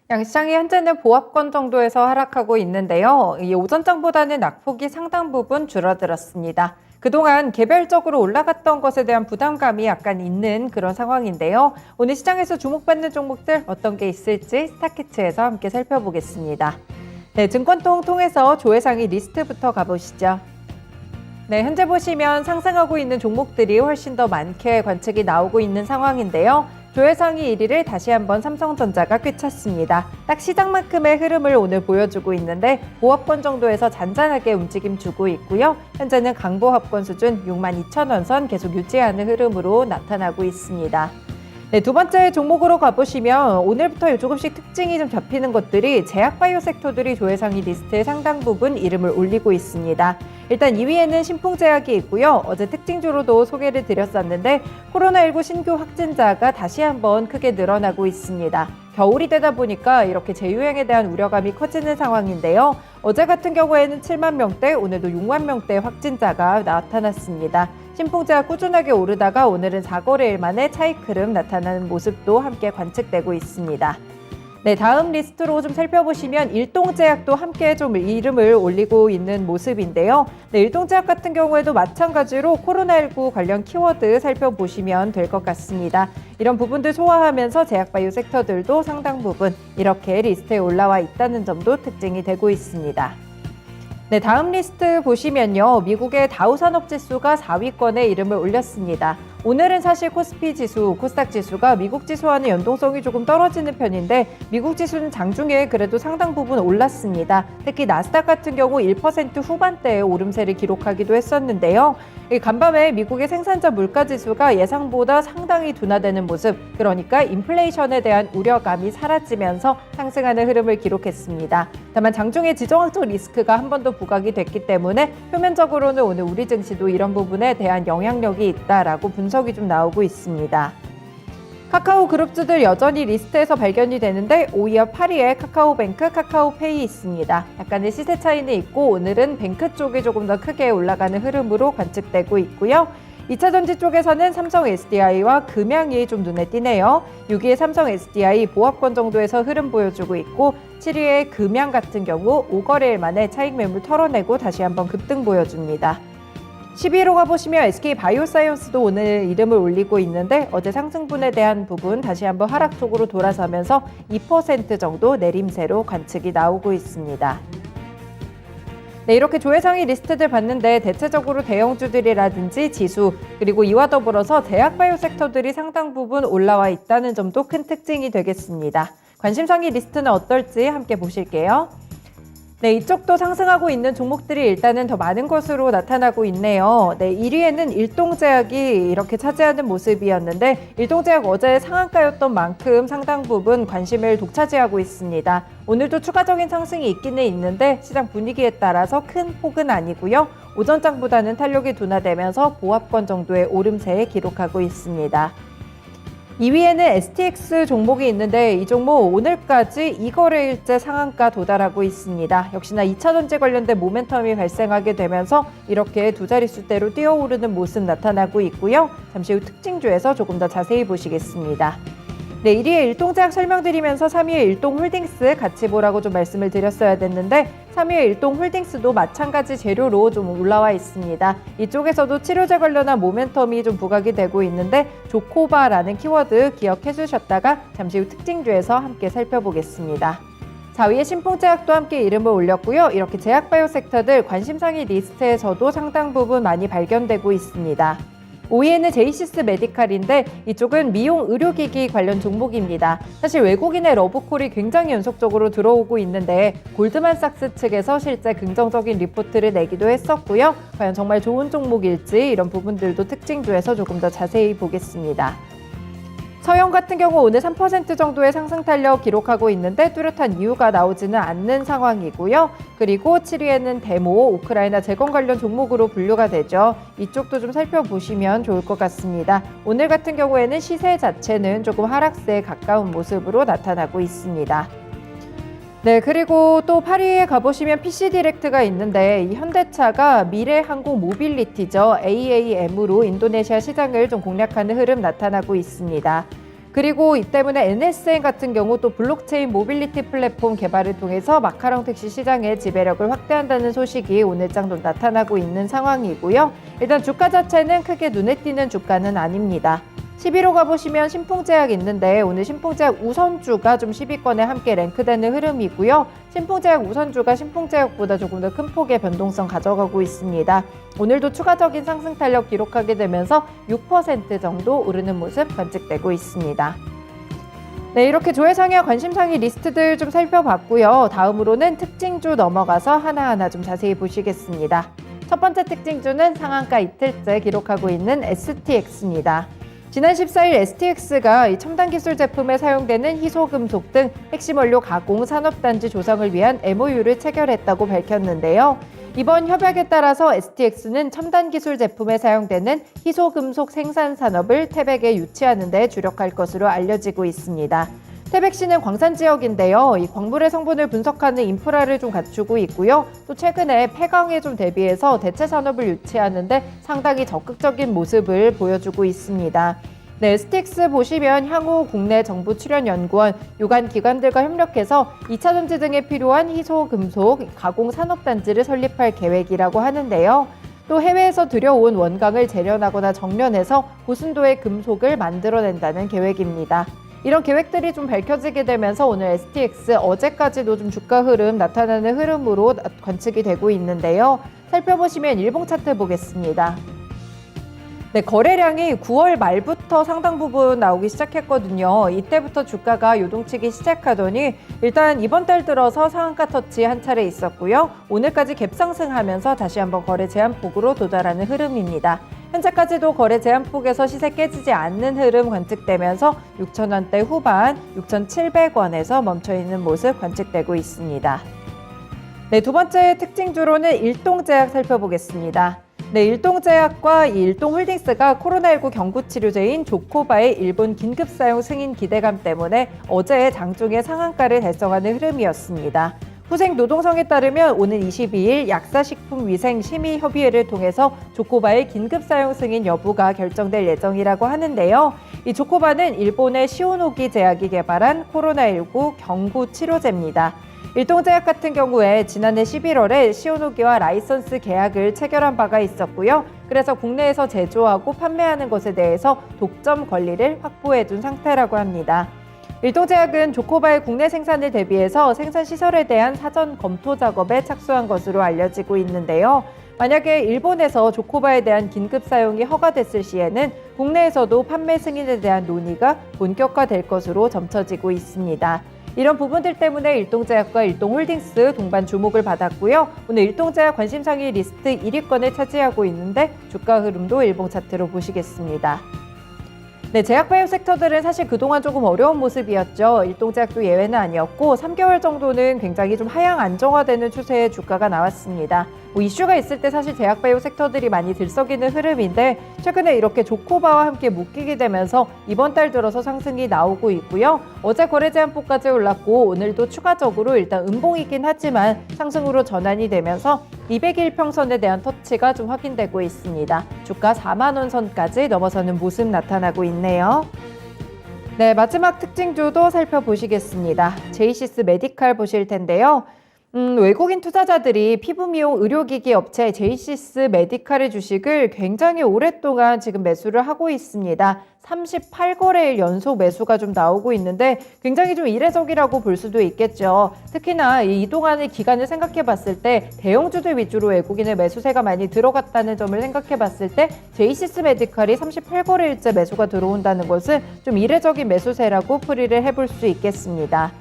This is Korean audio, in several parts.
양시장이 현재는 보합권 정도에서 하락하고 있는데요. 이 오전장보다는 낙폭이 상당 부분 줄어들었습니다. 그동안 개별적으로 올라갔던 것에 대한 부담감이 약간 있는 그런 상황인데요. 오늘 시장에서 주목받는 종목들 어떤 게 있을지 스타키츠에서 함께 살펴보겠습니다. 네, 증권통 통해서 조회상위 리스트부터 가보시죠. 네, 현재 보시면 상승하고 있는 종목들이 훨씬 더 많게 관측이 나오고 있는 상황인데요. 조회상위 1위를 다시 한번 삼성전자가 꿰찼습니다. 딱 시장만큼의 흐름을 오늘 보여주고 있는데 보합권 정도에서 잔잔하게 움직임 주고 있고요. 현재는 강보합권 수준 62,000원 선 계속 유지하는 흐름으로 나타나고 있습니다. 네, 두 번째 종목으로 가보시면 오늘부터 조금씩 특징이 좀 잡히는 것들이 제약바이오 섹터들이 조회상위 리스트에 상당 부분 이름을 올리고 있습니다. 일단 2위에는 신풍제약이 있고요. 어제 특징주로도 소개를 드렸었는데 코로나19 신규 확진자가 다시 한번 크게 늘어나고 있습니다. 겨울이 되다 보니까 이렇게 재유행에 대한 우려감이 커지는 상황인데요. 어제 같은 경우에는 7만 명대, 오늘도 6만 명대 확진자가 나타났습니다. 신풍제약 꾸준하게 오르다가 오늘은 4거래일 만에 차익 흐름 나타나는 모습도 함께 관측되고 있습니다. 네, 다음 리스트로 좀 살펴보시면 일동제약도 함께 좀 이름을 올리고 있는 모습인데요. 네, 일동제약 같은 경우에도 마찬가지로 코로나19 관련 키워드 살펴보시면 될 것 같습니다. 이런 부분들 소화하면서 제약바이오 섹터들도 상당 부분 이렇게 리스트에 올라와 있다는 점도 특징이 되고 있습니다. 네, 다음 리스트 보시면요. 미국의 다우산업지수가 4위권에 이름을 올렸습니다. 오늘은 사실 코스피 지수, 코스닥 지수가 미국 지수와는 연동성이 조금 떨어지는 편인데 미국 지수는 장중에 그래도 상당 부분 올랐습니다. 특히 나스닥 같은 경우 1% 후반대의 오름세를 기록하기도 했었는데요. 간밤에 미국의 생산자 물가지수가 예상보다 상당히 둔화되는 모습, 그러니까 인플레이션에 대한 우려감이 사라지면서 상승하는 흐름을 기록했습니다. 다만 장중에 지정학적 리스크가 한 번 더 부각이 됐기 때문에 표면적으로는 오늘 우리 증시도 이런 부분에 대한 영향력이 있다라고 분석이 좀 나오고 있습니다. 카카오 그룹주들 여전히 리스트에서 발견이 되는데 5위와 8위에 카카오뱅크, 카카오페이 있습니다. 약간의 시세 차이는 있고 오늘은 뱅크 쪽이 조금 더 크게 올라가는 흐름으로 관측되고 있고요. 2차전지 쪽에서는 삼성 SDI와 금양이 좀 눈에 띄네요. 6위에 삼성 SDI 보합권 정도에서 흐름 보여주고 있고 7위에 금양 같은 경우 5거래일 만에 차익 매물 털어내고 다시 한번 급등 보여줍니다. 12위로 가보시면 SK바이오사이언스도 오늘 이름을 올리고 있는데 어제 상승분에 대한 부분 다시 한번 하락 쪽으로 돌아서면서 2% 정도 내림세로 관측이 나오고 있습니다. 네, 이렇게 조회상위 리스트들 봤는데 대체적으로 대형주들이라든지 지수 그리고 이와 더불어서 제약바이오 섹터들이 상당 부분 올라와 있다는 점도 큰 특징이 되겠습니다. 관심상위 리스트는 어떨지 함께 보실게요. 네, 이쪽도 상승하고 있는 종목들이 일단은 더 많은 것으로 나타나고 있네요. 네, 1위에는 일동제약이 이렇게 차지하는 모습이었는데 일동제약 어제 상한가였던 만큼 상당 부분 관심을 독차지하고 있습니다. 오늘도 추가적인 상승이 있기는 있는데 시장 분위기에 따라서 큰 폭은 아니고요. 오전장보다는 탄력이 둔화되면서 보합권 정도의 오름세에 기록하고 있습니다. 2위에는 STX 종목이 있는데 이 종목 오늘까지 2거래일째 상한가 도달하고 있습니다. 역시나 2차전지 관련된 모멘텀이 발생하게 되면서 이렇게 두 자릿수대로 뛰어오르는 모습 나타나고 있고요. 잠시 후 특징주에서 조금 더 자세히 보시겠습니다. 네, 1위에 일동제약 설명드리면서 3위에 일동홀딩스 같이 보라고 좀 말씀을 드렸어야 됐는데 3위에 일동홀딩스도 마찬가지 재료로 좀 올라와 있습니다. 이쪽에서도 치료제 관련한 모멘텀이 좀 부각이 되고 있는데 조코바라는 키워드 기억해 주셨다가 잠시 후 특징주에서 함께 살펴보겠습니다. 4위에 신풍제약도 함께 이름을 올렸고요. 이렇게 제약바이오 섹터들 관심상위 리스트에서도 상당 부분 많이 발견되고 있습니다. 5위에는 제이시스 메디칼인데 이쪽은 미용 의료기기 관련 종목입니다. 사실 외국인의 러브콜이 굉장히 연속적으로 들어오고 있는데 골드만삭스 측에서 실제 긍정적인 리포트를 내기도 했었고요. 과연 정말 좋은 종목일지 이런 부분들도 특징주에서 조금 더 자세히 보겠습니다. 서영 같은 경우 오늘 3% 정도의 상승 탄력 기록하고 있는데 뚜렷한 이유가 나오지는 않는 상황이고요. 그리고 7위에는 데모, 우크라이나 재건 관련 종목으로 분류가 되죠. 이쪽도 좀 살펴보시면 좋을 것 같습니다. 오늘 같은 경우에는 시세 자체는 조금 하락세에 가까운 모습으로 나타나고 있습니다. 네, 그리고 또 8위에 가보시면 PC디렉트가 있는데 이 현대차가 미래항공 모빌리티죠. AAM으로 인도네시아 시장을 좀 공략하는 흐름 나타나고 있습니다. 그리고 이 때문에 NSN 같은 경우 또 블록체인 모빌리티 플랫폼 개발을 통해서 마카롱 택시 시장의 지배력을 확대한다는 소식이 오늘장도 나타나고 있는 상황이고요. 일단 주가 자체는 크게 눈에 띄는 주가는 아닙니다. 11호 가보시면 신풍제약 있는데 오늘 신풍제약 우선주가 좀 10위권에 함께 랭크되는 흐름이고요. 신풍제약 우선주가 신풍제약보다 조금 더 큰 폭의 변동성 가져가고 있습니다. 오늘도 추가적인 상승 탄력 기록하게 되면서 6% 정도 오르는 모습 관측되고 있습니다. 네, 이렇게 조회상위와 관심상위 리스트들 좀 살펴봤고요. 다음으로는 특징주 넘어가서 하나하나 좀 자세히 보시겠습니다. 첫 번째 특징주는 상한가 이틀째 기록하고 있는 STX입니다. 지난 14일 STX가 이 첨단 기술 제품에 사용되는 희소금속 등 핵심 원료 가공 산업단지 조성을 위한 MOU를 체결했다고 밝혔는데요. 이번 협약에 따라서 STX는 첨단 기술 제품에 사용되는 희소금속 생산 산업을 태백에 유치하는 데 주력할 것으로 알려지고 있습니다. 태백시는 광산 지역인데요. 이 광물의 성분을 분석하는 인프라를 좀 갖추고 있고요. 또 최근에 폐광에 좀 대비해서 대체 산업을 유치하는데 상당히 적극적인 모습을 보여주고 있습니다. 네, STX 보시면 향후 국내 정부 출연연구원, 유관 기관들과 협력해서 2차 전지 등에 필요한 희소금속 가공 산업단지를 설립할 계획이라고 하는데요. 또 해외에서 들여온 원강을 재련하거나 정련해서 고순도의 금속을 만들어낸다는 계획입니다. 이런 계획들이 좀 밝혀지게 되면서 오늘 STX 어제까지도 좀 주가 흐름 나타나는 흐름으로 관측이 되고 있는데요. 살펴보시면 일봉 차트 보겠습니다. 네, 거래량이 9월 말부터 상당 부분 나오기 시작했거든요. 이때부터 주가가 요동치기 시작하더니 일단 이번 달 들어서 상한가 터치 한 차례 있었고요. 오늘까지 갭상승하면서 다시 한번 거래 제한폭으로 도달하는 흐름입니다. 현재까지도 거래 제한폭에서 시세 깨지지 않는 흐름 관측되면서 6,000원대 후반 6,700원에서 멈춰있는 모습 관측되고 있습니다. 네, 두 번째 특징주로는 일동제약 살펴보겠습니다. 네, 일동제약과 이 일동홀딩스가 코로나19 경구치료제인 조코바의 일본 긴급사용 승인 기대감 때문에 어제 장중에 상한가를 달성하는 흐름이었습니다. 후생 노동성에 따르면 오는 22일 약사식품위생심의협의회를 통해서 조코바의 긴급사용 승인 여부가 결정될 예정이라고 하는데요. 이 조코바는 일본의 시오노기 제약이 개발한 코로나19 경구치료제입니다. 일동제약 같은 경우에 지난해 11월에 시오노기와 라이선스 계약을 체결한 바가 있었고요. 그래서 국내에서 제조하고 판매하는 것에 대해서 독점 권리를 확보해둔 상태라고 합니다. 일동제약은 조코바의 국내 생산을 대비해서 생산 시설에 대한 사전 검토 작업에 착수한 것으로 알려지고 있는데요. 만약에 일본에서 조코바에 대한 긴급 사용이 허가됐을 시에는 국내에서도 판매 승인에 대한 논의가 본격화될 것으로 점쳐지고 있습니다. 이런 부분들 때문에 일동제약과 일동홀딩스 동반 주목을 받았고요. 오늘 일동제약 관심상위 리스트 1위권을 차지하고 있는데 주가 흐름도 일봉 차트로 보시겠습니다. 네, 제약바이오 섹터들은 사실 그동안 조금 어려운 모습이었죠. 일동제약도 예외는 아니었고 3개월 정도는 굉장히 좀 하향 안정화되는 추세의 주가가 나왔습니다. 이슈가 있을 때 사실 제약바이오 섹터들이 많이 들썩이는 흐름인데 최근에 이렇게 조코바와 함께 묶이게 되면서 이번 달 들어서 상승이 나오고 있고요. 어제 거래 제한폭까지 올랐고 오늘도 추가적으로 일단 음봉이긴 하지만 상승으로 전환이 되면서 200일 평선에 대한 터치가 좀 확인되고 있습니다. 주가 4만 원 선까지 넘어서는 모습 나타나고 있네요. 네, 마지막 특징주도 살펴보시겠습니다. 제이시스 메디칼 보실 텐데요. 외국인 투자자들이 피부 미용 의료기기 업체 제이시스 메디칼의 주식을 굉장히 오랫동안 지금 매수를 하고 있습니다. 38거래일 연속 매수가 좀 나오고 있는데 굉장히 좀 이례적이라고 볼 수도 있겠죠. 특히나 이동안의 기간을 생각해 봤을 때 대형주들 위주로 외국인의 매수세가 많이 들어갔다는 점을 생각해 봤을 때 제이시스 메디칼이 38거래일째 매수가 들어온다는 것은 좀 이례적인 매수세라고 풀이를 해볼 수 있겠습니다.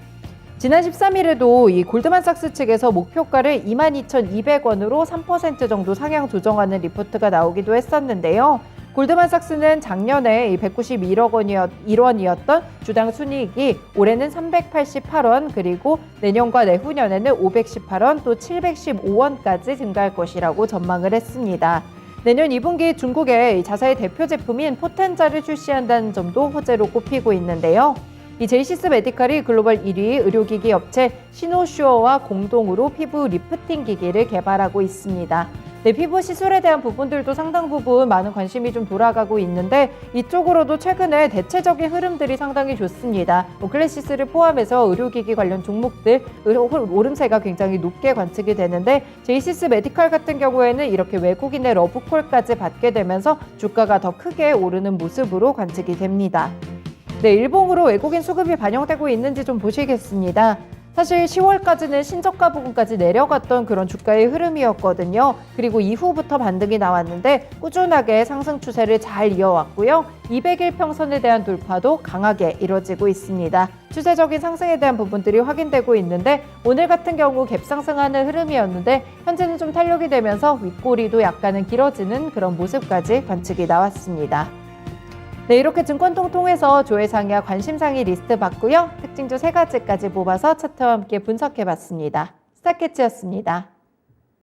지난 13일에도 이 골드만삭스 측에서 목표가를 22,200원으로 3% 정도 상향 조정하는 리포트가 나오기도 했었는데요. 골드만삭스는 작년에 191억 원이었던 주당 순이익이 올해는 388원 그리고 내년과 내후년에는 518원 또 715원까지 증가할 것이라고 전망을 했습니다. 내년 2분기 중국의 자사의 대표 제품인 포텐자를 출시한다는 점도 호재로 꼽히고 있는데요. 이 제이시스 메디칼이 글로벌 1위 의료기기 업체 시노슈어와 공동으로 피부 리프팅 기기를 개발하고 있습니다. 네, 피부 시술에 대한 부분들도 상당 부분 많은 관심이 좀 돌아가고 있는데 이쪽으로도 최근에 대체적인 흐름들이 상당히 좋습니다. 클래시스를 포함해서 의료기기 관련 종목들 오름세가 굉장히 높게 관측이 되는데 제이시스 메디칼 같은 경우에는 이렇게 외국인의 러브콜까지 받게 되면서 주가가 더 크게 오르는 모습으로 관측이 됩니다. 네, 일봉으로 외국인 수급이 반영되고 있는지 좀 보시겠습니다. 사실 10월까지는 신저가 부분까지 내려갔던 그런 주가의 흐름이었거든요. 그리고 이후부터 반등이 나왔는데 꾸준하게 상승 추세를 잘 이어왔고요. 200일 평선에 대한 돌파도 강하게 이뤄지고 있습니다. 추세적인 상승에 대한 부분들이 확인되고 있는데 오늘 같은 경우 갭상승하는 흐름이었는데 현재는 좀 탄력이 되면서 윗꼬리도 약간은 길어지는 그런 모습까지 관측이 나왔습니다. 네, 이렇게 증권통 통해서 조회상이와 관심상의 리스트 봤고요. 특징주 3가지까지 뽑아서 차트와 함께 분석해봤습니다. 스타캐치였습니다.